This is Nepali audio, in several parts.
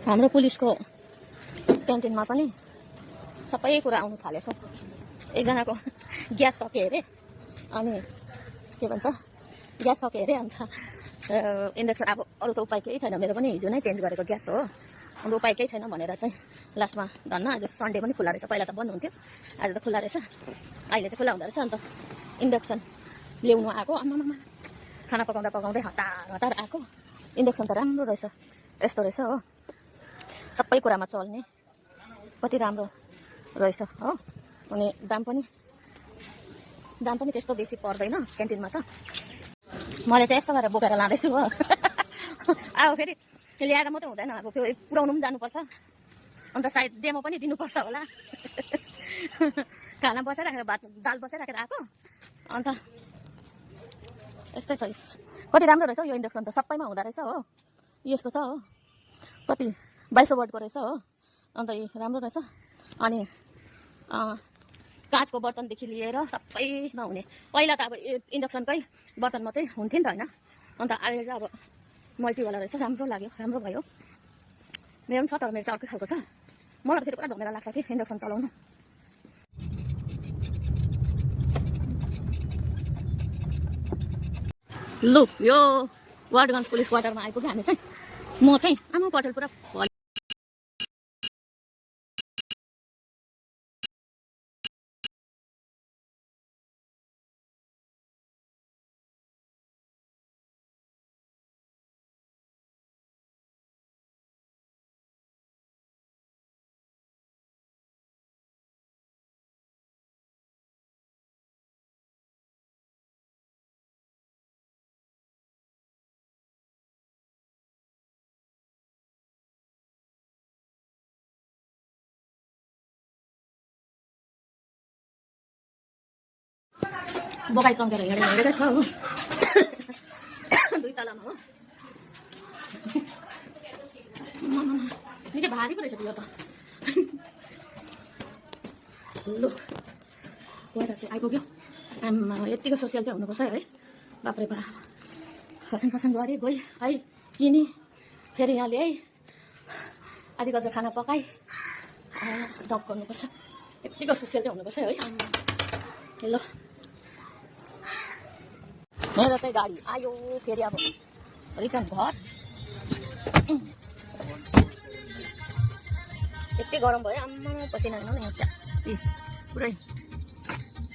हाम्रो पुलिसको क्यान्टिनमा पनि सबै कुरा आउनु थालेछ। एकजनाको ग्यास सक्यो अरे, अनि के भन्छ ग्यास सक्यो अरे, अन्त इन्डक्सन अब अरू त उपाय केही छैन, मेरो पनि हिजो नै चेन्ज गरेको ग्यास हो, अन्त उपाय केही छैन भनेर चाहिँ लास्टमा धन्न आज सन्डे पनि खुल्ला रहेछ, पहिला त बन्द हुन्थ्यो, आज त खुल्ला रहेछ, अहिले चाहिँ खुल्ला हुँदो रहेछ। अन्त इन्डक्सन ल्याउनु आएको, आमामा खाना पकाउँदा पकाउँदै हतार हतार आएको। इन्डक्सन त राम्रो रहेछ, यस्तो रहेछ हो, सबै कुरामा चल्ने, कति राम्रो रहेछ हो। अनि दाम पनि त्यस्तो बेसी पर्दैन क्यान्टिनमा त। मैले चाहिँ यस्तो गरेर बोकेर लाँदैछु हो। अब फेरि ल्याएर मात्रै हुँदैन, अब फेरि पुऱ्याउनु पनि जानुपर्छ, अन्त सायद डेमो पनि दिनुपर्छ होला। खाना बसाइराखेर भात दाल बसाइराखेर आएको, अन्त यस्तै छ। कति राम्रो रहेछ हौ यो इन्डक्सन त, सबैमा हुँदो रहेछ हो, यस्तो छ हो, कति 2200 वाटको रहेछ हो, अन्त राम्रो रहेछ। अनि काँचको बर्तनदेखि लिएर सबैमा हुने। पहिला त अब इन्डक्सनकै बर्तन मात्रै हुन्थ्यो नि त होइन, अन्त अहिले चाहिँ अब मल्टीवाला रहेछ, राम्रो लाग्यो, राम्रो भयो। मेरो पनि छ, तर मेरो चाहिँ अर्कै खालको छ, मलाई त फेरि पुरा झमेला लाग्छ कि इन्डक्सन चलाउनु। लु यो वार्डगञ्ज पुलिस क्वार्टरमा आइपुग्यो हामी चाहिँ, म चाहिँ आमा पटेल पुरा बोकाइ चम्केर हिँडेकै छ हो। 2 तलामा हो, निकै भारी पो रहेछ यो त। लु क्वार्टर चाहिँ आइपुग्यो, यत्तिको सोसियल चाहिँ हुनुपर्छ है, बाफ्रे बा। खसन गरेँ गएँ है, किनी फेरि यहाँ ल्याएँ, आदिको चाहिँ खाना पकाएँ, डप गर्नुपर्छ, यत्तिको सोसियल चाहिँ हुनुपर्छ है। ल मेरो चाहिँ गाडी आयो फेरि, अब रिटर्न घर। यति गरम भयो आम्मा, पसिना हेर्नु न यहाँ चाहिँ पुरै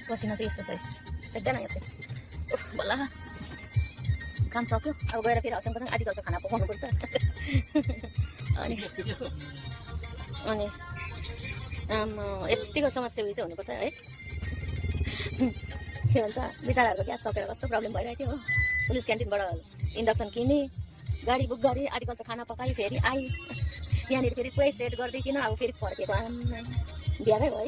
पसिना चाहिँ यस्तो छ, देख्दैन यो चाहिँ। बल्ल काम सक्यो, अब गएर फेरि हस्याङसँग आदिको चाहिँ खाना पकाउनुपर्छ। अनि यत्तिको समाजसेवी चाहिँ हुनुपर्छ है। के भन्छ बिचराहरूको ग्यास सकेर कस्तो प्रब्लम भइरहेको थियो हो। पुलिस क्यान्टिनबाट इन्डक्सन किने, गाडी बुक गरेँ, आदिको चाहिँ खाना पकाएँ, फेरि आएँ यहाँनिर फेरि पुरै सेट गरिदिइकन अब फेरि फर्केको, आम्मा बिहारै भयो है।